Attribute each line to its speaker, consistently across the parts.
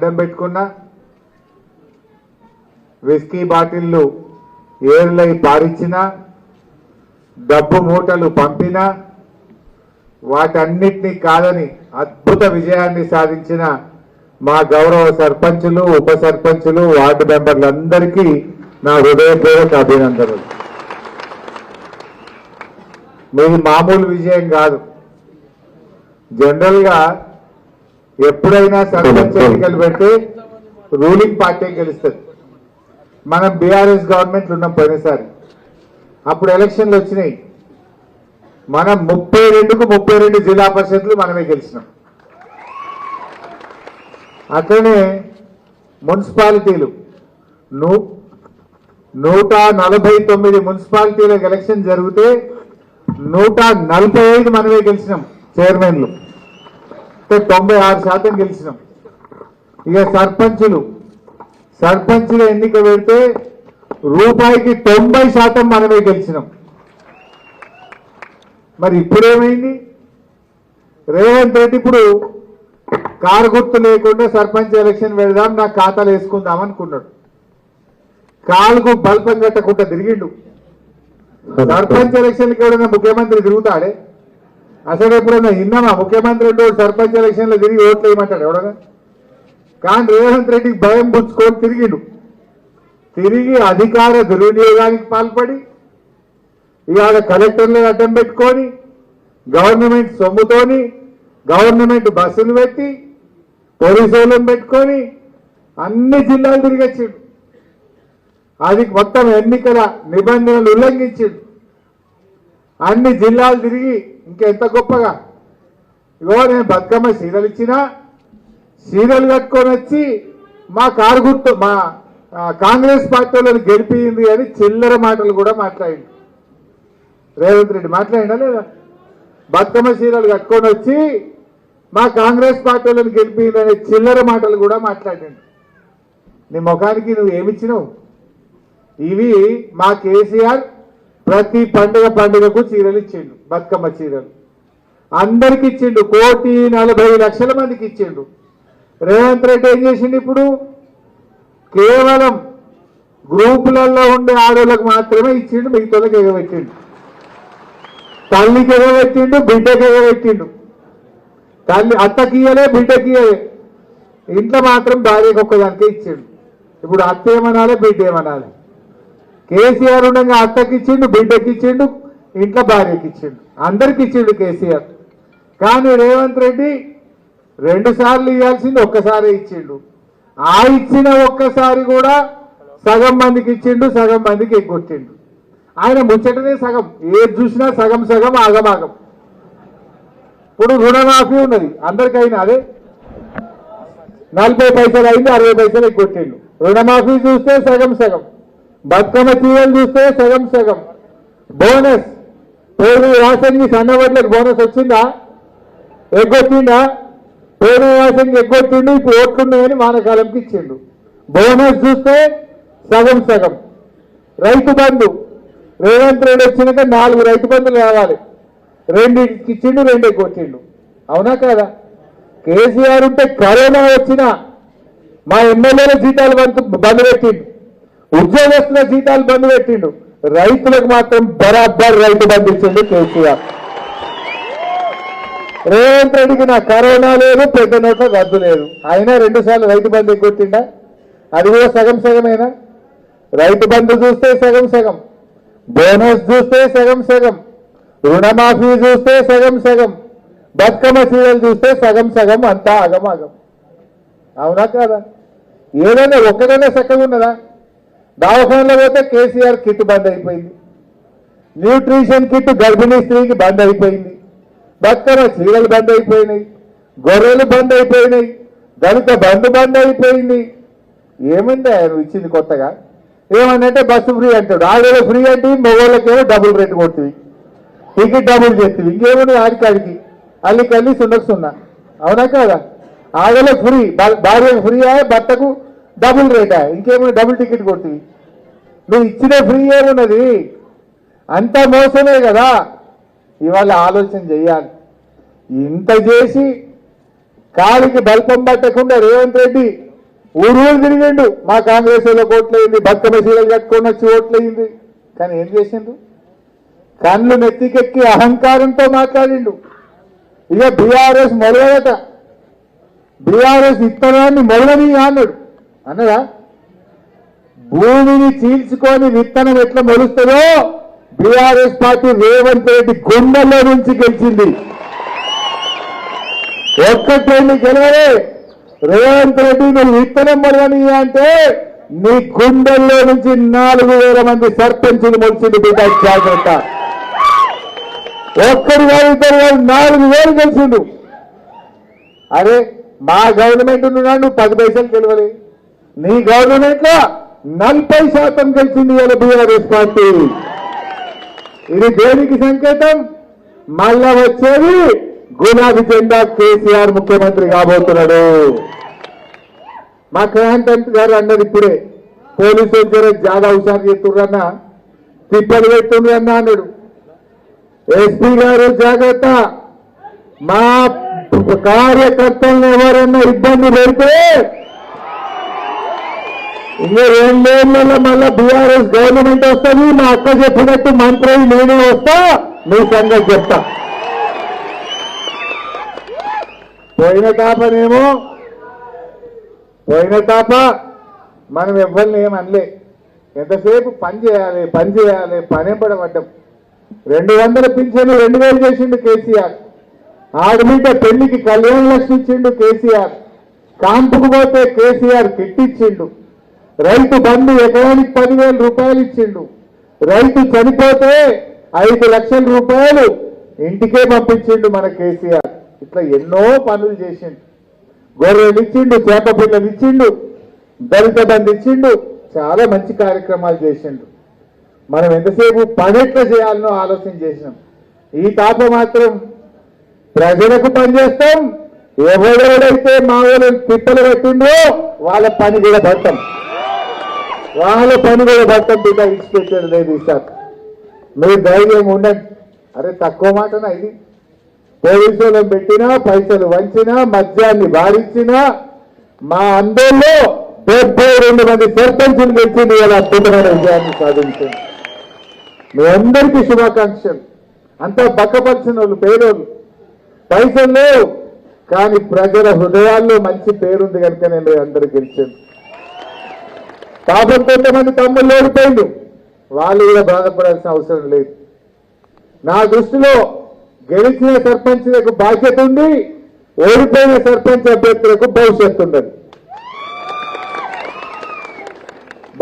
Speaker 1: అడ్డం పెట్టుకున్నా, విస్కీ బాటిళ్లు ఏర్లై పారిచ్చినా, డబ్బు మూటలు పంపినా వాటన్నిటినీ కాదని అద్భుత విజయాన్ని సాధించిన మా గౌరవ సర్పంచులు, ఉప సర్పంచులు, వార్డు మెంబర్లందరికీ నా హృదయపూర్వక అభినందనలు. మీది మామూలు విజయం కాదు. జనరల్ గా ఎప్పుడైనా సర్పంచ్ ఎన్నికలు పెడితే రూలింగ్ పార్టీ గెలుస్తుంది. మనం బీఆర్ఎస్ గవర్నమెంట్ ఉన్నాం పోయినసారి, అప్పుడు ఎలక్షన్లు వచ్చినాయి. మనం 32కు 32 జిల్లా పరిషత్లు మనమే గెలిచినాం. అట్లనే మున్సిపాలిటీలు 149 మున్సిపాలిటీలకు ఎలక్షన్ జరిగితే 145 మనమే గెలిచినాం. చైర్మన్లు 96% గెలిచినాం. ఇక సర్పంచుల ఎన్నిక పెడితే రూపాయికి 90% మనమే గెలిచినాం. మరి ఇప్పుడేమైంది? రేవంత్ రెడ్డి ఇప్పుడు కారు గుర్తు లేకుండా సర్పంచ్ ఎలక్షన్ పెడదాం, నా ఖాతాలు వేసుకుందాం అనుకున్నాడు. కాలుకు బల్పం కట్టకుండా తిరిగిండు. సర్పంచ్ ఎలక్షన్కి ఎవడన్నా ముఖ్యమంత్రి తిరుగుతాడే? అసలు ఎప్పుడన్నా విన్నామా ముఖ్యమంత్రి సర్పంచ్ ఎలక్షన్లో తిరిగి ఓట్లు వేయమంటాడు ఎవడన్నా? కానీ రేవంత్ రెడ్డికి భయం పుచ్చుకొని తిరిగిండు. తిరిగి అధికార దుర్వినియోగానికి పాల్పడి ఇవాళ కలెక్టర్లు అడ్డం పెట్టుకొని గవర్నమెంట్ సొమ్ముతోని గవర్నమెంట్ బస్సులు పెట్టి పోలీసులను పెట్టుకొని అన్ని జిల్లాలు తిరిగొచ్చిండు. అది మొత్తం ఎన్నికల నిబంధనలు ఉల్లంఘించిండు. అన్ని జిల్లాలు తిరిగి ఇంకెంత గొప్పగా ఇగో నేను బతుకమ్మ చీరలు ఇచ్చినా, చీరలు కట్టుకొని వచ్చి మా కారు గుర్తు మా కాంగ్రెస్ పార్టీలను గెలిపింది అని చిల్లర మాటలు కూడా మాట్లాడిండు రేవంత్ రెడ్డి. మాట్లాడిండా లేదా? బతుకమ్మ చీరలు కట్టుకొని వచ్చి మా కాంగ్రెస్ పార్టీలను గెలిపింది అనే చిల్లర మాటలు కూడా మాట్లాడిండు. నీ ముఖానికి నువ్వు ఏమిచ్చినావు? ఇవి మా కేసీఆర్ ప్రతి పండుగకు చీరలు ఇచ్చిండు. బతుకమ్మ చీరలు అందరికి ఇచ్చిండు. 1,40,00,000 మందికి ఇచ్చిండు. రేవంత్ రెడ్డి ఏం చేసిండు? ఇప్పుడు కేవలం గ్రూపులలో ఉండే ఆడోళ్ళకు మాత్రమే ఇచ్చిండు, మిగతాలకు ఎగబెట్టిండు. తల్లికి ఎగబెట్టిండు, బిడ్డకి ఎగబెట్టిండు. తల్లి అత్తకి ఇయ్యలే, బిడ్డకి ఇయ్యలే. ఇంట్లో మాత్రం భార్యకు ఒక్కదానికే ఇచ్చిండు. ఇప్పుడు అత్త ఏమనాలి, బిడ్డ ఏమనాలి? కేసీఆర్ ఉండగా అత్తకి ఇచ్చిండు, బిడ్డకి ఇచ్చిండు, ఇంట్లో భార్యకి ఇచ్చిండు, అందరికి ఇచ్చిండు కేసీఆర్. కానీ రేవంత్ రెడ్డి 2 సార్లు ఇవ్వాల్సింది ఒక్కసారి ఇచ్చిండు. ఆ ఇచ్చిన ఒక్కసారి కూడా సగం మందికి ఇచ్చిండు, సగం మందికి ఎగ్గొట్టిండు. ఆయన ముచ్చటనే సగం, ఏది చూసినా సగం సగం ఆగమాగం. ఇప్పుడు రుణమాఫీ ఉన్నది అందరికైనా, అదే 40 పైసలు అయింది, 60 పైసలు ఎగ్గొట్టిండు. రుణమాఫీ చూస్తే సగం సగం, బతుకమ్మ చీరలు చూస్తే సగం సగం. బోనస్ పేరు రాసంగి సన్నవడ్లకు బోనస్ వచ్చిందా? ఎగ్గొట్టిండా? పేరు రాసంగి ఎగ్గొట్టిండు. ఇప్పుడు ఓట్లున్నాయని వానకాలంకి ఇచ్చిండు. బోనస్ చూస్తే సగం సగం. రైతు బంధు రేవంత్ రెడ్డి వచ్చినాక 4 రైతు బంధులు కావాలి, 2 ఇచ్చిండు, 2 ఎగ్గొట్టిండు. అవునా కాదా? కేసీఆర్ ఉంటే కరోనా వచ్చినా మా ఎమ్మెల్యేల జీతాలు బంద్ పెట్టిండు, ఉద్యోగస్తుల జీతాలు బంద్ పెట్టిండు. రైతులకు మాత్రం బరాబర్ రైతు బంధు ఇచ్చిండు కేసీఆర్. రేవంత్ రెడ్డికి నా కరోనా లేదు, పెద్ద నోట్ల రద్దు లేదు, అయినా 2 సార్లు రైతు బంధు ఎగ్గొట్టిండా? అది కూడా సగం సగమేనా? రైతు బంధు చూస్తే సగం సగం, బోనస్ చూస్తే సగం సగం, రుణమాఫీ చూస్తే సగం సగం, బతుకమ్మ చీరలు చూస్తే సగం సగం, అంతా అగమాగం. అవునా కాదా? ఏదైనా ఒక్కదైనా చక్కగా ఉన్నదా? దవాఖానలో పోతే కేసీఆర్ కిట్ బంద్ అయిపోయింది, న్యూట్రిషన్ కిట్ గర్భిణీ స్త్రీకి బంద్ అయిపోయింది, బతుకమ్మ చీరలు బంద్ అయిపోయినాయి, గొర్రెలు బంద్ అయిపోయినాయి, దళిత బంధు బంద్ అయిపోయింది. ఏమైంది ఆయన ఇచ్చింది కొత్తగా? ఏమనంటే బస్సు ఫ్రీ అంటాడు, ఆడోళ్ళు ఫ్రీ అంటే మగవాళ్ళకేమో డబుల్ రేట్ కొడుతుంది, టికెట్ డబుల్ చేస్తుంది. ఇంకేముంది ఆడికాడికి అల్లికల్లి 0-0. అవునా కాదా? ఆడోళ్ళకి ఫ్రీ, భార్యకు ఫ్రీ, భర్తకు డబుల్ రేటా? ఇంకేమైనా డబుల్ టికెట్ కొడుతుంది. నువ్వు ఇచ్చిన ఫ్రీ ఏమున్నది? అంతా మోసమే కదా. ఇవాళ ఆలోచన చేయాలి. ఇంత చేసి కాలికి బల్పం పట్టకుండా రేవంత్ రెడ్డి ఊరు తిరిగిండు, మా కాంగ్రెస్ వాళ్ళకి ఓట్లయింది, బతుకమ్మ చీరలు కట్టుకొని వచ్చి ఓట్లయింది. కానీ ఏం చేసిండు? కళ్ళు నెత్తికెక్కి అహంకారంతో మాట్లాడిండు. ఇక బీఆర్ఎస్ మొదలట, బీఆర్ఎస్ ఇత్తనాన్ని మొదలని అన్నాడు. అన్నదా? భూమిని చీల్చుకొని విత్తనం ఎట్లా మొలుస్తుందో బీఆర్ఎస్ పార్టీ రేవంత్ రెడ్డి గుండెల్లో నుంచి గెలిచింది. ఒక్కటేంటి గెలవలే. రేవంత్ రెడ్డి నువ్వు విత్తనం మొదలని అంటే నీ గుండెల్లో నుంచి 4,000 మంది సర్పంచులు మొలిచింది. బిడ్డ జాగ్రత్త. ఒక్కరు కాదు, ఇద్దరు కాదు, 4,000 గెలిచిండు. అరే మా గవర్నమెంట్ ఉన్నాడు, నువ్వు 10 పైసలు గెలవలే. నీ గవర్నమెంట్ లో 40% గెలిచింది ఇవాళ బీఆర్ఎస్ పార్టీ. ఇది దేనికి సంకేతం? మళ్ళా వచ్చేది గులాబీ జెండా, కేసీఆర్ ముఖ్యమంత్రి కాబోతున్నాడు. మా క్రాంతంత్ గారు అన్నది ఇప్పుడే, పోలీసులు జర జాగా హుషారు చేస్తుర్రన్నా, తిప్పలు పెడుతుండ్రన్నా అన్నాడు. ఎస్పీ గారు జాగ్రత్త, మా కార్యకర్తలను ఎవరన్నా ఇబ్బంది పెడితే ఇంకా 2 ఏళ్లలో మళ్ళా బీఆర్ఎస్ గవర్నమెంట్ వస్తుంది. మా అక్క చెప్పినట్టు మంత్రి నేనే వస్తా, మీ సంగతి చెప్తా. పోయిన తాప మనం ఎవరిని ఏమనలే. ఎంతసేపు పని చేయాలి, పనెంబడబడ్డం. 200 పింఛను 2,000 చేసిండు కేసీఆర్. ఆడబిడ్డ పెళ్లికి కళ్యాణ లక్ష్మి ఇచ్చిండు కేసీఆర్. కాంపుకు పోతే కేసీఆర్ కిట్ ఇచ్చిండు. రైతు బంధు ఎకరానికి 10,000 రూపాయలు ఇచ్చిండు. రైతు చనిపోతే 5 లక్షల రూపాయలు ఇంటికే పంపించిండు మన కేసీఆర్. ఇట్లా ఎన్నో పనులు చేసిండు. గొర్రెలు ఇచ్చిండు, చేప పిల్లలు ఇచ్చిండు, దళిత బంధు ఇచ్చిండు. చాలా మంచి కార్యక్రమాలు చేసిండు. మనం ఎంతసేపు పనెట్లా చేయాలనో ఆలోచన చేసినాం. ఈ తాప మాత్రం ప్రజలకు పనిచేస్తాం. ఎవరెవరైతే మా వాళ్ళు తిప్పలు పెట్టిందో వాళ్ళ పని కూడా పడతాం, బిడ్డ ఇచ్చిపెట్టాడు లేదు. సార్ మీరు ధైర్యంగా ఉండండి. అరే తక్కువ మాటనా ఇది? పోలీసులను పెట్టినా, పైసలు వంచినా, మద్యాన్ని వారించినా మా అందరిలో 72 మంది సర్పంచులు గెలిచింది. ఇలా అద్భుతమైన విజయాన్ని సాధించింది. మీ అందరికీ శుభాకాంక్షలు. అంతా బక్కపరిచిన వాళ్ళు, పేదోళ్ళు, పైసలు లేవు కానీ ప్రజల హృదయాల్లో మంచి పేరుంది కనుక నేను అందరూ గెలిచాను. పాపం కొంతమంది తమ్ముళ్ళు ఓడిపోయిండు, వాళ్ళు కూడా బాధపడాల్సిన అవసరం లేదు. నా దృష్టిలో గెలిచిన సర్పంచులకు బాధ్యత ఉంది, ఓడిపోయిన సర్పంచ్ అభ్యర్థులకు భవిష్యత్తు ఉన్నది.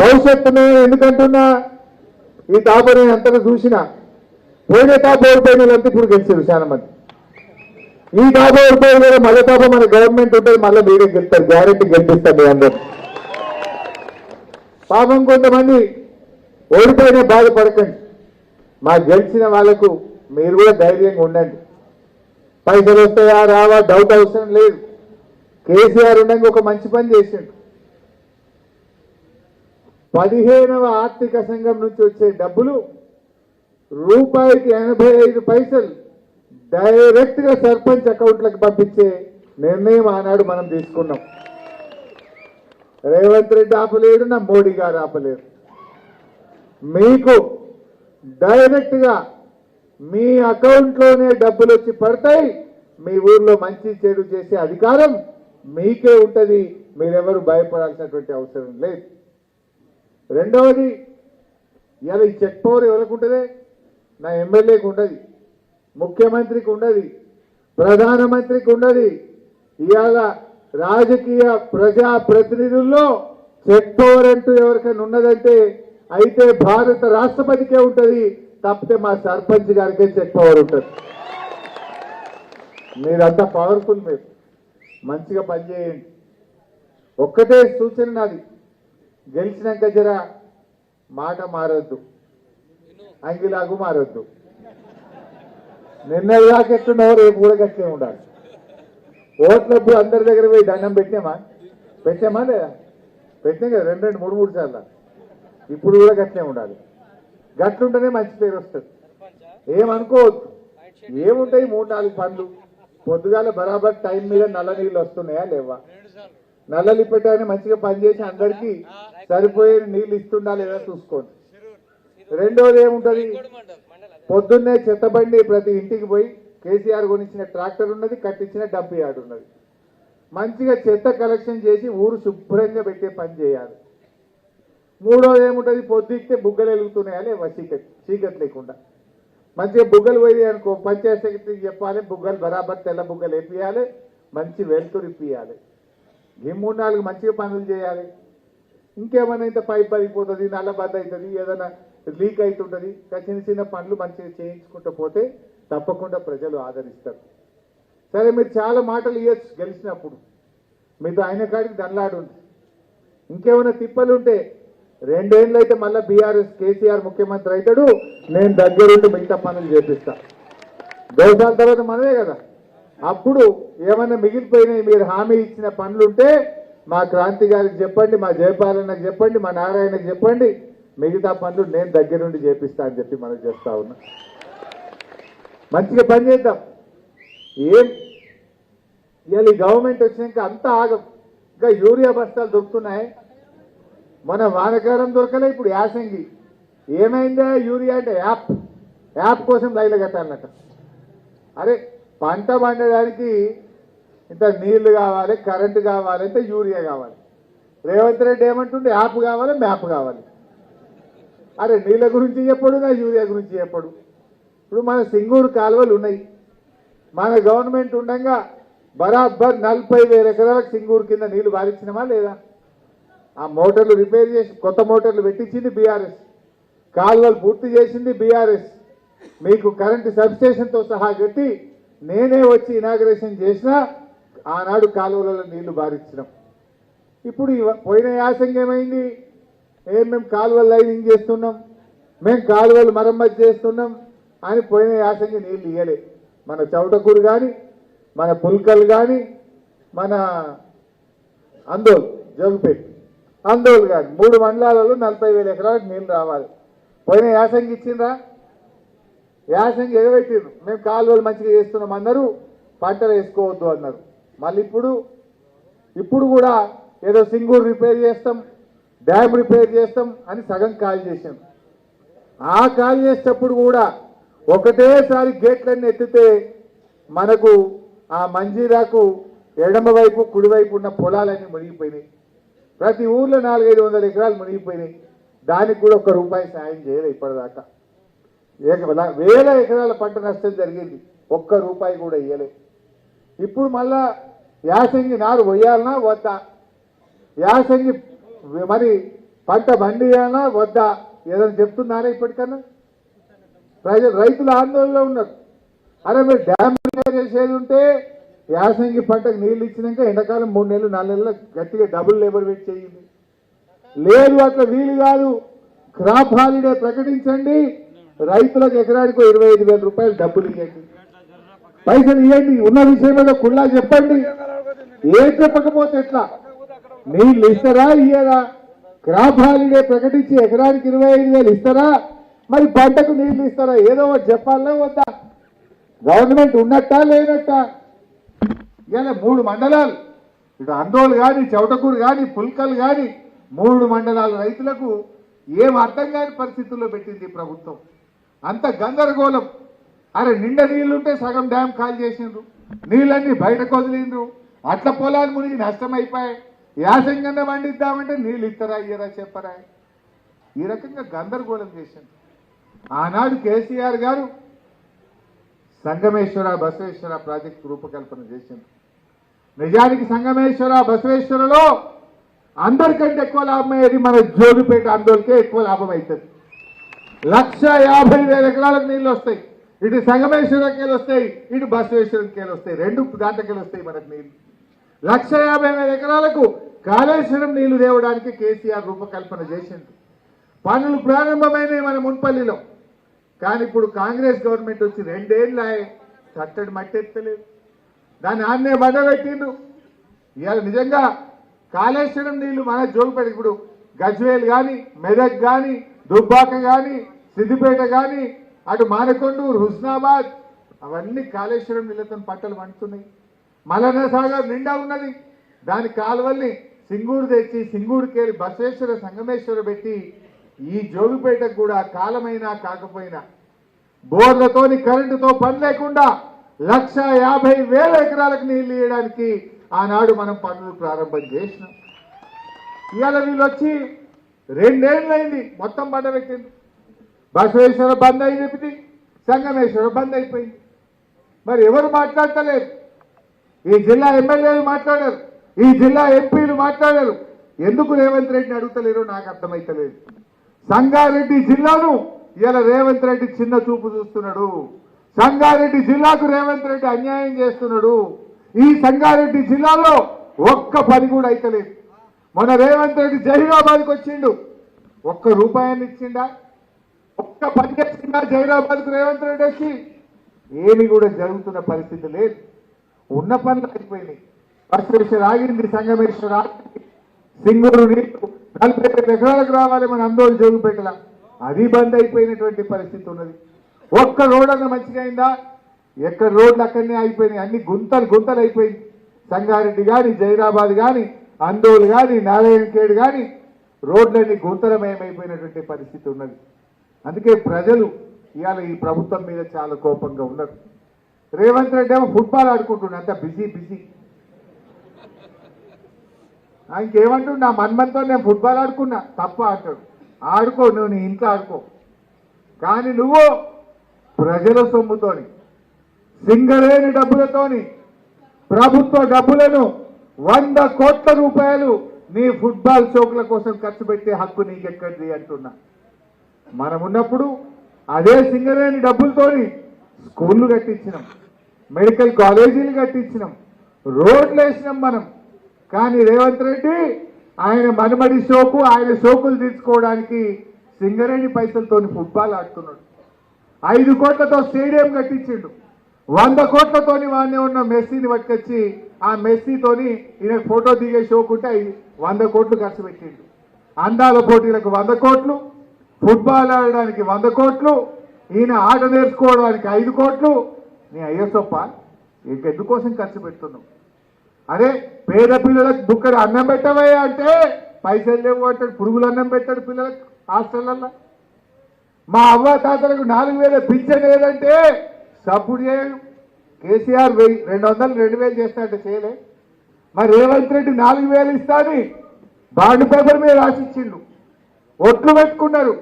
Speaker 1: భవిష్యత్తును ఎందుకంటున్నా, ఈ తాప నేను అంతగా చూసినా, పోయిన తాప ఓడిపోయిన వాళ్ళంతా ఇప్పుడు గెలిచారు చాలా మంది. ఈ తాప ఓడిపోయిన కదా మళ్ళీ తాప మన గవర్నమెంట్ ఉంటుంది, మళ్ళీ మీరే గెలుస్తారు, గ్యారెంటీ గెలిపిస్తారు మీ అందరూ. పాపం కొంతమంది ఓడిపోయినా బాధపడకండి. మా గెలిచిన వాళ్లకు మీరు కూడా ధైర్యంగా ఉండండి. పైసలు వస్తాయా రావా డౌట్ అవసరం లేదు. కేసీఆర్ ఉండగా ఒక మంచి పని చేసిండు. 15వ ఆర్థిక సంఘం నుంచి వచ్చే డబ్బులు రూపాయికి 85 పైసలు డైరెక్ట్ గా సర్పంచ్ అకౌంట్లకు పంపించే నిర్ణయం ఆనాడు మనం తీసుకున్నాం. రేవంత్ రెడ్డి ఆపలేడు, నా మోడీ గారు ఆపలేరు. మీకు డైరెక్ట్ గా మీ అకౌంట్లోనే డబ్బులు వచ్చి పడతాయి. మీ ఊర్లో మంచి చెడు చేసే అధికారం మీకే ఉంటది. మీరెవరు భయపడాల్సినటువంటి అవసరం లేదు. రెండవది, ఇలా ఈ చెక్ పవర్ ఎవరికి ఉంటుంది? నా ఎమ్మెల్యేకి ఉండదు, ముఖ్యమంత్రికి ఉండదు, ప్రధానమంత్రికి ఉండదు. ఇవాళ రాజకీయ ప్రజా ప్రతినిధుల్లో చెక్ పవర్ అంటూ ఎవరికైనా ఉన్నదంటే అయితే భారత రాష్ట్రపతికే ఉంటుంది, తప్పితే మా సర్పంచ్ గారికే చెక్ పవర్ ఉంటుంది. మీరంతా పవర్ఫుల్, మీరు మంచిగా పనిచేయండి. ఒక్కటే సూచన నాది, గెలిచినాక జర మాట మారొద్దు, అంగిలాగు మారొద్దు. నిన్న దాకా ఎట్లున్నావో రేపు కూడా గట్లే ఉండాలి. ఓట్లప్పుడు అందరి దగ్గర పోయి దండం పెట్టామా లేదా? పెట్టాం కదా 2, 3 సార్లు. ఇప్పుడు కూడా గట్లే ఉండాలి. గట్లుంటేనే మంచి పేరు వస్తుంది. ఏమనుకోవద్దు, ఏముంటాయి 3, 4 పనులు. పొద్దుగాల బరాబర్ టైం మీద నల్ల నీళ్ళు వస్తున్నాయా లేవా? నల్లలిప్పటాన్ని మంచిగా పనిచేసి అందరికీ సరిపోయే నీళ్ళు ఇస్తుండా లేదా చూసుకోండి. రెండోది ఏముంటది, పొద్దున్నే చెత్తబండి ప్రతి ఇంటికి పోయి కేసీఆర్ కొనిచ్చిన ట్రాక్టర్ ఉన్నది, కట్టించిన డంప్ యార్డ్ ఉన్నది. మంచిగా చెత్త కలెక్షన్ చేసి ఊరు శుభ్రంగా పెట్టే పని చేయాలి. మూడోది ఏముంటుంది, పొద్దుస్తే బుగ్గలు వెలుగుతున్నాయా లేవా, చీకటి లేకుండా మంచిగా బుగ్గలు పోయి అనుకో, పంచాయత్ సెక్రటరీకి చెప్పాలి, బుగ్గలు బరాబర్ తెల్ల బుగ్గలు వేపియాలి, మంచి వెలుతురు ఇప్పియాలి. ఈ 3-4 మంచిగా పనులు చేయాలి. ఇంకేమైనా ఇంత పైప్ పడిపోతుంది, నల్ల బంద్ అవుతుంది, ఏదైనా లీక్ అవుతుంటుంది, చిన్న చిన్న పనులు మంచిగా చేయించుకుంటూ పోతే తప్పకుండా ప్రజలు ఆదరిస్తారు. సరే, మీరు చాలా మాటలు ఇవ్వచ్చు గెలిచినప్పుడు, మీతో ఆయన కాడికి దండలాడుంది. ఇంకేమైనా తిప్పలు ఉంటే 2 ఏళ్ళు అయితే మళ్ళీ బీఆర్ఎస్ కేసీఆర్ ముఖ్యమంత్రి అవుతాడు, నేను దగ్గరుండి మిగతా పనులు చేపిస్తా. 2 సార్ల తర్వాత మనమే కదా, అప్పుడు ఏమైనా మిగిలిపోయినాయి మీరు హామీ ఇచ్చిన పనులుంటే మా క్రాంతి గారికి చెప్పండి, మా జయపాలన్నకి చెప్పండి, మా నారాయణకి చెప్పండి, మిగతా పనులు నేను దగ్గరుండి చేపిస్తా అని చెప్పి మనం చేస్తా ఉన్నా. మంచిగా పని చేద్దాం. ఏం ఇవాళ ఈ గవర్నమెంట్ వచ్చినాక అంతా ఆగం. ఇంకా యూరియా బస్తాలు దొరుకుతున్నాయి, మన వానకాలం దొరకలే, ఇప్పుడు యాసంగి. ఏమైందా యూరియా అంటే యాప్ కోసం లైన్లో కట్టాలన్నట. అరే, పంట పండడానికి ఇంత నీళ్లు కావాలి, కరెంటు కావాలి, అంటే యూరియా కావాలి. రేవంత్ రెడ్డి ఏమంటుండే, యాప్ కావాలి, మ్యాప్ కావాలి. అరే, నీళ్ళ గురించి చెప్పడు, నా యూరియా గురించి చెప్పడు. ఇప్పుడు మన సింగూరు కాలువలు ఉన్నాయి, మన గవర్నమెంట్ ఉండగా బరాబర్ 40,000 ఎకరాలకు సింగూరు కింద నీళ్లు బారించినమా లేదా? ఆ మోటార్లు రిపేర్ చేసి కొత్త మోటార్లు పెట్టించింది బీఆర్ఎస్, కాలువలు పూర్తి చేసింది బీఆర్ఎస్, మీకు కరెంటు సబ్స్టేషన్తో సహా కట్టి నేనే వచ్చి ఇనాగ్రేషన్ చేసినా ఆనాడు కాలువలలో నీళ్లు బారించినాం. ఇప్పుడు పోయిన యాసంగి ఏమైంది, మేము కాలువలు లైనింగ్ చేస్తున్నాం, మేము కాలువలు మరమ్మతు చేస్తున్నాం అని పోయిన యాసంగి నీళ్లు ఇయ్యలే. మన చౌటకూరు కానీ, మన పుల్కల్ కానీ, మన అందోల్ జోగిపేట అందోల్ కానీ 3 మండలాలలో 40,000 ఎకరాలకు నీళ్లు రావాలి. పోయిన యాసంగి ఇచ్చిండ్రా? యాసంగి ఎగబెట్టిండ్రు. మేము కాలువలు మంచిగా చేస్తున్నాం అన్నారు, పంటలు వేసుకోవద్దు అన్నారు. మళ్ళీ ఇప్పుడు కూడా ఏదో సింగూరు రిపేర్ చేస్తాం, డ్యామ్ రిపేర్ చేస్తాం అని సగం కాల్ చేసాం. ఆ కాల్ చేసేటప్పుడు కూడా ఒకటేసారి గేట్లన్నీ ఎత్తితే మనకు ఆ మంజీరాకు ఎడమ వైపు కుడివైపు ఉన్న పొలాలన్నీ మునిగిపోయినాయి. ప్రతి ఊర్లో 400-500 ఎకరాలు మునిగిపోయినాయి. దానికి కూడా ₹1 సాయం చేయలేదు ఇప్పటిదాకా. 1000 ఎకరాల పంట నష్టం జరిగింది, ₹1 కూడా ఇవ్వలేదు. ఇప్పుడు మళ్ళా యాసంగి నారు పోయాలనా వద్దా, యాసంగి మరి పంట బండియాలనా వద్దా, ఏదైనా చెప్తున్నారా? ఇప్పటికన్నా రైతులు ఆందోళనలో ఉన్నారు. అరే, మీరు డ్యామ్ రిపేర్ చేసేది ఉంటే యాసంగి పంటకు నీళ్ళు ఇచ్చినాక ఎండాకాలం 3 నెలలు 4 నెలలు గట్టిగా డబుల్ లేబర్ వెయిట్ చేయండి. లేదు, అట్లా వీలు కాదు, క్రాప్ హాలిడే ప్రకటించండి, రైతులకు ఎకరానికి ₹25,000 డబ్బులు ఇవ్వండి, పైసలు ఇవ్వండి, ఉన్న విషయం మీద కుళ్ళా చెప్పండి. ఏం చెప్పకపోతే ఎట్లా? నీళ్ళు ఇస్తారా ఇయ్యరా? క్రాప్ హాలిడే ప్రకటించి ఎకరానికి 25,000 ఇస్తారా, మరి పంటకు నీళ్లు ఇస్తారా? ఏదో ఒకటి చెప్పాలనే వద్దా? గవర్నమెంట్ ఉన్నట్టా లేనట్టా? ఇలా 3 మండలాలు, ఇటు అందోలు కానీ, చౌటకూరు కానీ, పుల్కల్ కానీ 3 మండలాల రైతులకు ఏం అర్థం కాని పరిస్థితుల్లో పెట్టింది ప్రభుత్వం. అంత గందరగోళం. అరే, నిండా నీళ్లుంటే సగం డ్యామ్ ఖాళీ చేసిండ్రు, నీళ్ళన్నీ బయటకు వదిలిండ్రు, అట్ల పొలాలు మునిగి నష్టమైపోయాయి. యాసంగన్న పండిద్దామంటే నీళ్ళు ఇస్తారా ఇయ్యరా చెప్పరా? ఈ రకంగా గందరగోళం చేసిండ్రు. ఆనాడు కేసీఆర్ గారు సంగమేశ్వర బసవేశ్వర ప్రాజెక్టు రూపకల్పన చేసిండ్రు. నిజానికి సంగమేశ్వర బసవేశ్వరలో అందరికంటే ఎక్కువ లాభం అయ్యేది మన జోగిపేట అందోల్కే ఎక్కువ లాభం అవుతుంది. 150,000 ఎకరాలకు నీళ్ళు వస్తాయి. ఇటు సంగమేశ్వరంకేలు వస్తాయి, ఇటు బసవేశ్వరంకేలు వస్తాయి, 2 దాంట్లకెళ్ళి వస్తాయి మనకు నీళ్ళు. 150,000 ఎకరాలకు కాళేశ్వరం నీళ్లు తేవడానికి కేసీఆర్ రూపకల్పన చేసింది. పనులు ప్రారంభమైనవి మన మున్పల్లిలో. కానీ ఇప్పుడు కాంగ్రెస్ గవర్నమెంట్ వచ్చి 2 ఏళ్ళు కట్టడి మట్టి ఎత్తలేదు, దాన్ని ఆన్నే బండబెట్టిండ్రు. ఇవాళ నిజంగా కాళేశ్వరం నీళ్లు మన జోగిపేట, ఇప్పుడు గజ్వేల్ కానీ, మెదక్ కానీ, దుబ్బాక కానీ, సిద్దిపేట కానీ, అటు మానకొండూరు, హుస్నాబాద్ అవన్నీ కాళేశ్వరం నీళ్లతో పంటలు పండుతున్నాయి. మల్లన్న సాగర్ నిండా ఉన్నది, దాని కాలువల్ని సింగూరు తెచ్చి సింగూరుకెళ్ళి బసవేశ్వర సంగమేశ్వర పెట్టి ఈ జోగిపేటకు కూడా కాలమైనా కాకపోయినా బోర్లతోని కరెంటుతో పని లేకుండా 1,50,000 ఎకరాలకు నీళ్లు ఇవ్వడానికి ఆనాడు మనం పనులు ప్రారంభం చేసినాం. ఇవాళ వీళ్ళు వచ్చి 2 ఏళ్ళైంది మొత్తం బండ పెట్టింది. బసవేశ్వర బంద్ అయింది, సంగమేశ్వర బంద్ అయిపోయింది. మరి ఎవరు మాట్లాడతలేరు? ఈ జిల్లా ఎమ్మెల్యేలు మాట్లాడారు, ఈ జిల్లా ఎంపీలు మాట్లాడారు. ఎందుకు రేవంత్ రెడ్డిని అడుగుతలేరో నాకు అర్థమైతలేదు. సంగారెడ్డి జిల్లాను ఇలా రేవంత్ రెడ్డి చిన్న చూపు చూస్తున్నాడు. సంగారెడ్డి జిల్లాకు రేవంత్ రెడ్డి అన్యాయం చేస్తున్నాడు. ఈ సంగారెడ్డి జిల్లాలో ఒక్క పని కూడా అయితలేదు. మొన్న రేవంత్ రెడ్డి జహీరాబాద్కి వచ్చిండు, ఒక్క రూపాయన్ని ఇచ్చిండా? ఒక్క పని చేసిందా జహీరాబాద్కు రేవంత్ రెడ్డి వచ్చి? ఏమి కూడా జరుగుతున్న పరిస్థితి లేదు. ఉన్న పనులు అయిపోయినాయి. బసవేశ్వర ఆగింది, సంగమేశ్వర ఆగింది, సింగూరు నీళ్లు 45 ఎకరాలకు రావాలి మన అందరూ జోగిపేటల, అది బంద్ అయిపోయినటువంటి పరిస్థితి ఉన్నది. ఒక్క రోడ్ అన్న మంచిగా అయిందా? ఎక్కడ రోడ్లు అక్కడనే అయిపోయినాయి, అన్ని గుంతలు గుంతలు అయిపోయింది. సంగారెడ్డి కానీ, జైరాబాద్ కానీ, అందోలు కానీ, నారాయణఖేడ్ కానీ రోడ్లన్నీ గుంతలమయమైపోయినటువంటి పరిస్థితి ఉన్నది. అందుకే ప్రజలు ఇవాళ ఈ ప్రభుత్వం మీద చాలా కోపంగా ఉన్నారు. రేవంత్ రెడ్డి ఏమో ఫుట్బాల్ ఆడుకుంటున్నాడు, అంత బిజీ బిజీ. ఇంకేమంటుండు, నా మన్మంతో నేను ఫుట్బాల్ ఆడుకున్నా, తప్ప అంటాడు. ఆడుకో, నువ్వు నీ ఇంట్లో ఆడుకో. కానీ నువ్వు ప్రజల సొమ్ముతోని, సింగరేణి డబ్బులతోని, ప్రభుత్వ డబ్బులను 100 కోట్ల రూపాయలు నీ ఫుట్బాల్ చౌకుల కోసం ఖర్చు పెట్టే హక్కు నీకెక్కడిది అంటున్నా. మనం ఉన్నప్పుడు అదే సింగరేణి డబ్బులతోని స్కూళ్ళు కట్టించినాం, మెడికల్ కాలేజీలు కట్టించినాం, రోడ్లు వేసినాం మనం. కానీ రేవంత్ రెడ్డి ఆయన మనమడి షోకు, ఆయన షోకులు తీర్చుకోవడానికి సింగరేణి పైసలతో ఫుట్బాల్ ఆడుతున్నాడు. 5 కోట్లతో స్టేడియం కట్టించిండు, 100 కోట్లతోని వాడినే ఉన్న మెస్సీని పట్టుకొచ్చి ఆ మెస్సీతోని ఈయన ఫోటో దిగే షోకుంటే 100 కోట్లు ఖర్చు పెట్టిండు. అందాల పోటీలకు 100 కోట్లు, ఫుట్బాల్ ఆడడానికి 100 కోట్లు, ఈయన ఆట నేర్చుకోవడానికి 5 కోట్లు. నీ అయ్యసొప్ప ఎందుకోసం ఖర్చు పెడుతున్నావు? అరే పేద పిల్లలకు బుక్కడు అన్నం పెట్టవయ్యా అంటే పైసలు లేవు అంటాడు, పురుగులు అన్నం పెట్టాడు పిల్లలకు హాస్టళ్లలో. మా అవ్వ తాతలకు 4,000 పింఛన్ ఏదంటే సపోర్ట్ చేయడు. కేసీఆర్ 200, 2,000 చేస్తాడంటే చేయలే. మరి రేవంత్ రెడ్డి 4,000 ఇస్తాని బాండ్ పేపర్ మీద రాసిచ్చిండు. ఒట్లు పెట్టుకున్నారు,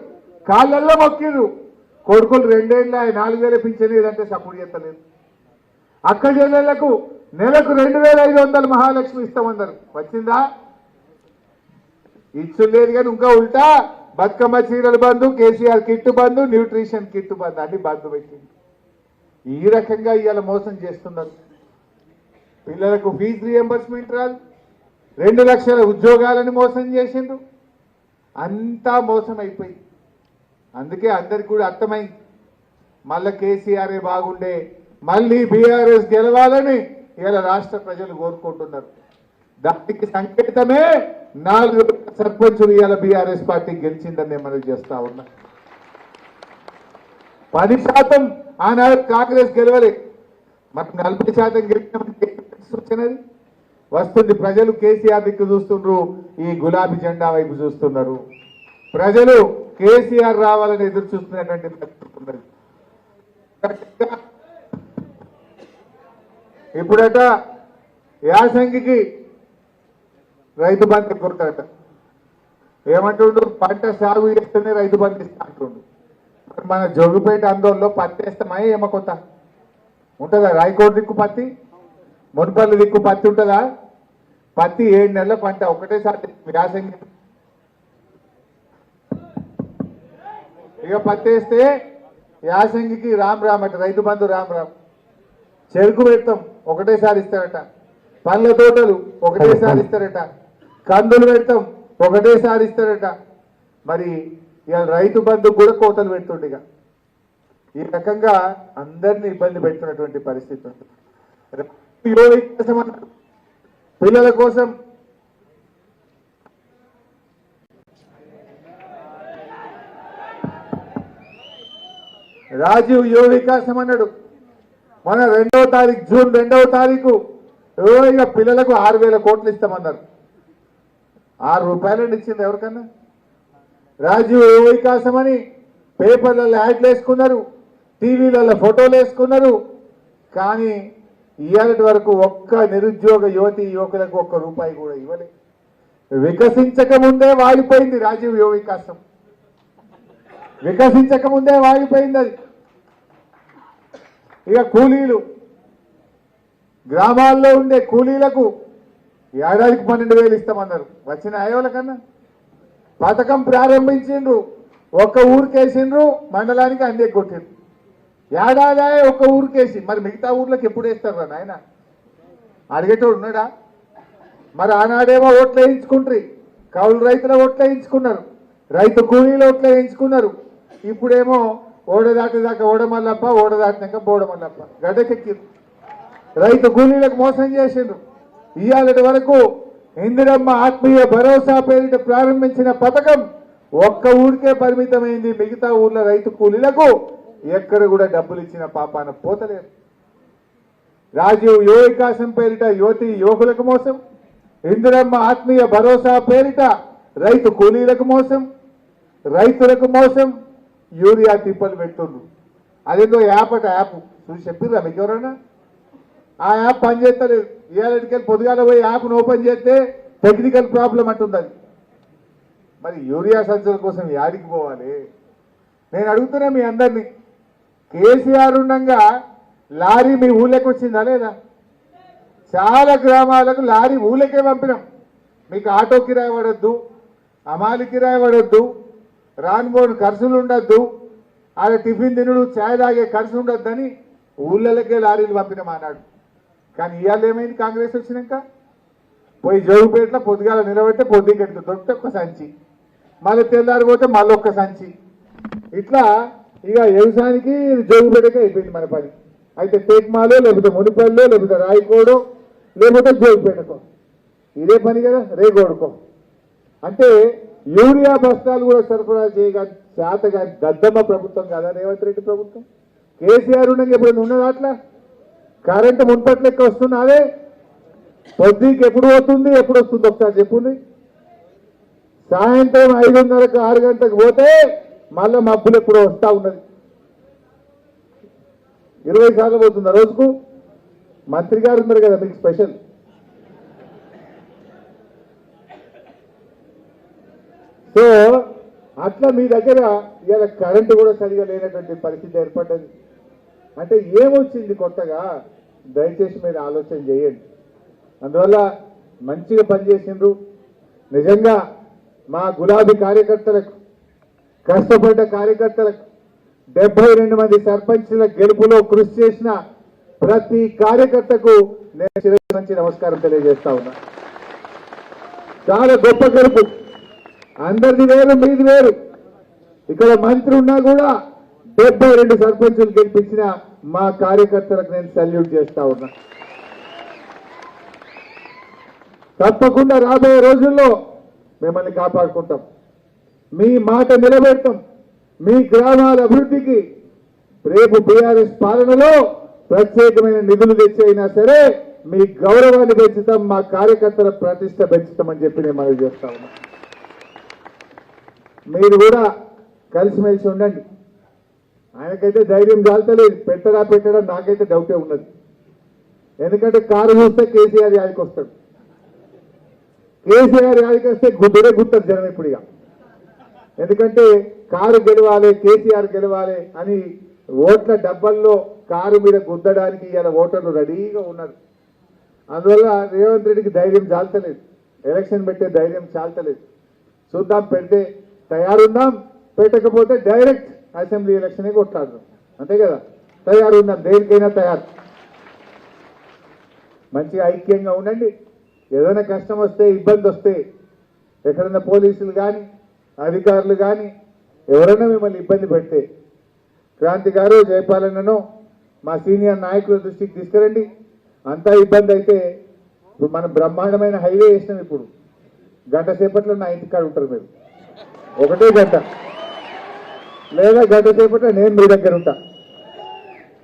Speaker 1: కాళ్ళల్లో మొక్కిరు. కొడుకులు 2 ఏళ్ళ 4,000 పింఛన్ ఏదంటే సపోర్ట్ చేస్తలేదు. అక్క చెల్లెళ్లకు నెలకు 2,500 మహాలక్ష్మి ఇస్తామన్నారు, వచ్చిందా? ఇచ్చు లేదు. కానీ ఇంకా ఉల్టా బతుకమ్మ చీరలు బంధు, కేసీఆర్ కిట్టు బంధు, న్యూట్రిషన్ కిట్టు బంధు అన్ని బంధు పెట్టింది. ఈ రకంగా ఇవాళ మోసం చేస్తున్నారు. పిల్లలకు ఫీజు రియంబర్స్మెంట్ రాదు, 2 లక్షల ఉద్యోగాలను మోసం చేసిండ్రు. అంతా మోసం అయిపోయింది. అందుకే అందరికి కూడా అర్థమైంది, మళ్ళీ కేసీఆరే బాగుండే, మళ్ళీ బీఆర్ఎస్ గెలవాలని ఇలా రాష్ట్ర ప్రజలు కోరుకుంటున్నారు. దానికి సంకేతమే 4 సర్పంచులు ఇవాళ బీఆర్ఎస్ పార్టీ గెలిచిందని నేను మనవి చేస్తా ఉన్నా. 10% ఆనాడు కాంగ్రెస్ గెలవలే, మరి 40% గెలిచినది వస్తుంది. ప్రజలు కేసీఆర్ దిక్కు చూస్తుండ్రు, ఈ గులాబీ జెండా వైపు చూస్తున్నారు. ప్రజలు కేసీఆర్ రావాలని ఎదురు చూస్తున్నటువంటి పరిస్థితి. ఇప్పుడట యాసంగికి రైతు బంధు కొరతట. ఏమంటుండు, పంట సాగు చేస్తేనే రైతు బంధు ఇస్తా అంటుండు. మన జోగిపేట ఆందోళనలో పత్తి వేస్తామా ఏమో కొత్త ఉంటుందా? రాయకోట దిక్కు పత్తి, మున్పల్లి దిక్కు పత్తి ఉంటుందా? పత్తి 7 నెలల పంట ఒకటేసారి యాసంగి. ఇక పత్తి వేస్తే యాసంగికి రామ్ రామ్ అట, రైతు బంధు రామ్ రామ్. చెరుకు పెడతాం ఒకటేసారి ఇస్తారట, పండ్ల తోటలు ఒకటేసారి ఇస్తారట, కందులు పెడతాం ఒకటేసారి ఇస్తారట. మరి ఇవాళ రైతు బంధు కూడా కోతలు పెడుతుండగా ఈ రకంగా అందరినీ ఇబ్బంది పెడుతున్నటువంటి పరిస్థితి ఉంది. పిల్లల కోసం రాజీవ్ యువ వికాసం అన్నాడు. మన 2వ తారీఖు, జూన్ 2వ తారీఖు ఇక పిల్లలకు 6,000 కోట్లు ఇస్తామన్నారు. 6 రూపాయలని ఇచ్చింది ఎవరికన్నా? రాజీవ్ యువ వికాసం అని పేపర్లలో యాడ్లు వేసుకున్నారు, టీవీలలో ఫోటోలు వేసుకున్నారు. కానీ ఇవాళటి వరకు ఒక్క నిరుద్యోగ యువతి యువకులకు ఒక్క రూపాయి కూడా ఇవ్వలేదు. వికసించక ముందే వాగిపోయింది రాజీవ్ యువ వికాసం. వికసించక ముందే వాగిపోయింది అది. ఇక కూలీలు, గ్రామాల్లో ఉండే కూలీలకు ఏడాదికి 12,000 ఇస్తామన్నారు. వచ్చిన అయోల కన్నా పథకం ప్రారంభించిండ్రు, ఒక్క ఊరికేసిండ్రు, మండలానికి అందే కొట్టిండ్రు. ఏడాది ఒక్క ఊరికేసి మరి మిగతా ఊర్లకు ఎప్పుడు వేస్తారు రా నాయన? అడిగేటోడు ఉన్నాడా? మరి ఆనాడేమో ఓట్లు వేయించుకుంటారు, కౌలు రైతుల ఓట్లు వేయించుకున్నారు, రైతు కూలీల ఓట్లు వేయించుకున్నారు. ఇప్పుడేమో ఓడదాటిదాకా ఓడమల్లప్ప, ఓడదాటినాక బోడమల్లప్ప గడ్డకెక్కిరు. రైతు కూలీలకు మోసం చేసిండ్రు. ఇవాళటి వరకు ఇందిరమ్మ ఆత్మీయ భరోసా పేరిట ప్రారంభించిన పథకం ఒక్క ఊరికే పరిమితమైంది. మిగతా ఊర్ల రైతు కూలీలకు ఎక్కడ కూడా డబ్బులు ఇచ్చిన పాపాన పోతలేరు. రాజీవ్ యువ వికాసం పేరిట యువతి యువకులకు మోసం, ఇందిరమ్మ ఆత్మీయ భరోసా పేరిట రైతు కూలీలకు మోసం, రైతులకు మోసం. యూరియా తిప్పలు పెడుతుండ్రు. అదేందో యాప్ చూసి చెప్పిర్రా మీకు ఎవరన్నా? ఆ యాప్ పనిచేస్తలేదు. ఇవాళకి పొద్దుగాల పోయి యాప్ను ఓపెన్ చేస్తే టెక్నికల్ ప్రాబ్లం అంటుంది అది. మరి యూరియా సంచుల కోసం యాడికి పోవాలి? నేను అడుగుతున్నా మీ అందరినీ, కేసీఆర్ ఉండగా లారీ మీ ఊళ్ళకి వచ్చిందా లేదా? చాలా గ్రామాలకు లారీ ఊళ్ళకే పంపినాం. మీకు ఆటో కిరాయి పడొద్దు, అమాలి కిరాయి పడొద్దు, రానుబోను ఖర్చులు ఉండొద్దు, ఆడ టిఫిన్ తినుడు ఛాయ్ తాగే ఖర్చు ఉండొద్దని ఊళ్ళకే లారీలు పంపినాం అన్నాడు. కానీ ఇవాళ ఏమైంది? కాంగ్రెస్ వచ్చినాక పోయి జోగుపేటలో పొద్దుగాల నిలబెట్టే పొద్దుకెట్టు దొరికితే ఒక్క సంచి, మళ్ళీ తెల్లారిపోతే మళ్ళీ ఒక్క సంచి. ఇట్లా ఇక వ్యవసాయానికి జోగుపేటకే అయిపోయింది మన పని. అయితే తేక్మాలో, లేకపోతే మునిపల్లో, లేకపోతే రాయకోడో, లేకపోతే జోగుపేటకో, ఇదే పని కదా. రేగోడుకో అంటే యూరియా బస్తాలు కూడా సరఫరా చేయగా చేతగా దద్దమ్మ ప్రభుత్వం కదా రేవంత్ రెడ్డి ప్రభుత్వం. కేసీఆర్ ఉండగా ఎప్పుడైనా ఉన్నదా అట్లా? కరెంటు మున్పటి లెక్క వస్తున్నా? అదే పొద్దుకి ఎప్పుడు పోతుంది, ఎప్పుడు వస్తుంది ఒకసారి చెప్పుంది. సాయంత్రం 5:30కు 6 గంటలకు పోతే మళ్ళీ మబ్బులు ఎప్పుడో వస్తూ ఉన్నది. 20 సార్లు పోతుంది రోజుకు. మంత్రి గారు ఉన్నారు కదా మీకు స్పెషల్. సో అట్లా మీ దగ్గర ఇవాళ కరెంటు కూడా సరిగా లేనటువంటి పరిస్థితి ఏర్పడ్డది. అంటే ఏమొచ్చింది కొత్తగా? దయచేసి మీరు ఆలోచన చేయండి. అందువల్ల మంచిగా పనిచేసిండ్రు. నిజంగా మా గులాబీ కార్యకర్తలకు, కష్టపడ్డ కార్యకర్తలకు, 72 మంది సర్పంచ్ల గెలుపులో కృషి చేసిన ప్రతి కార్యకర్తకు నేను శిరస్సు నుంచి నమస్కారం తెలియజేస్తా ఉన్నా. చాలా గొప్ప గెలుపు. అందరిది వేరు, మీది వేరు. ఇక్కడ మంత్రి ఉన్నా కూడా 72 సర్పంచులు గెలిపించిన మా కార్యకర్తలకు నేను సల్యూట్ చేస్తా ఉన్నా. తప్పకుండా రాబోయే రోజుల్లో మిమ్మల్ని కాపాడుకుంటాం, మీ మాట నిలబెడతాం. మీ గ్రామాల అభివృద్ధికి రేపు బీఆర్ఎస్ పాలనలో ప్రత్యేకమైన నిధులు తెచ్చైనా సరే మీ గౌరవాన్ని పెంచుతాం, మా కార్యకర్తల ప్రతిష్ట పెంచుతామని చెప్పి నేను మనవి చేస్తా ఉన్నా. మీరు కూడా కలిసిమెలిసి ఉండండి. ఆయనకైతే ధైర్యం చాలతలేదు, పెట్టడా నాకైతే డౌటే ఉన్నది. ఎందుకంటే కారు చూస్తే కేసీఆర్ యాదికి వస్తాడు. కేసీఆర్ యాదికి వస్తే గుడ్డరే గుర్తారు జనం ఇప్పుడు. ఇక ఎందుకంటే కారు గెలవాలి, కేసీఆర్ గెలవాలి అని ఓట్ల డబ్బల్లో కారు మీద గుద్దడానికి ఇలా ఓటర్లు రెడీగా ఉన్నారు. అందువల్ల రేవంత్ రెడ్డికి ధైర్యం చాలతలేదు, ఎలక్షన్ పెట్టే ధైర్యం చాలతలేదు. చూద్దాం, పెడితే తయారున్నాం, పెట్టకపోతే డైరెక్ట్ అసెంబ్లీ ఎలక్షనే కొట్లాడదాం, అంతే కదా. తయారున్నాం, దేనికైనా తయారు. మంచిగా ఐక్యంగా ఉండండి. ఏదైనా కష్టం వస్తే, ఇబ్బంది వస్తే, ఎక్కడైనా పోలీసులు కానీ అధికారులు కానీ ఎవరైనా మిమ్మల్ని ఇబ్బంది పెడితే క్రాంతి గారు, జయపాలన్నను, మా సీనియర్ నాయకుల దృష్టికి తీసుకురండి. అంతా ఇబ్బంది అయితే ఇప్పుడు మనం బ్రహ్మాండమైన హైవే వేసినాం. ఇప్పుడు గంట సేపట్లో నా ఇంటికాడ ఉంటారు మీరు, ఒకటే గంట లేదా గంట సేపట్లో నేను మీ దగ్గర ఉంటా.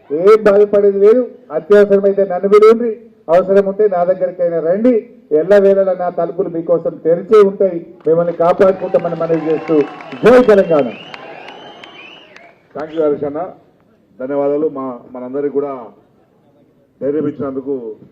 Speaker 1: ఏం బాధపడేది లేదు. అత్యవసరమైతే నన్ను పిలువుండ్రి, అవసరం ఉంటే నా దగ్గరికైనా రండి, ఎల్లవేళలా నా తలుపులు మీకోసం తెరిచే ఉంటాయి, మిమ్మల్ని కాపాడుకుంటామని మనవి చేస్తూ జై తెలంగాణ.
Speaker 2: థ్యాంక్ యూ హరీష్ అన్న, ధన్యవాదాలు. మనందరికీ కూడా ధైర్యం ఇచ్చినందుకు.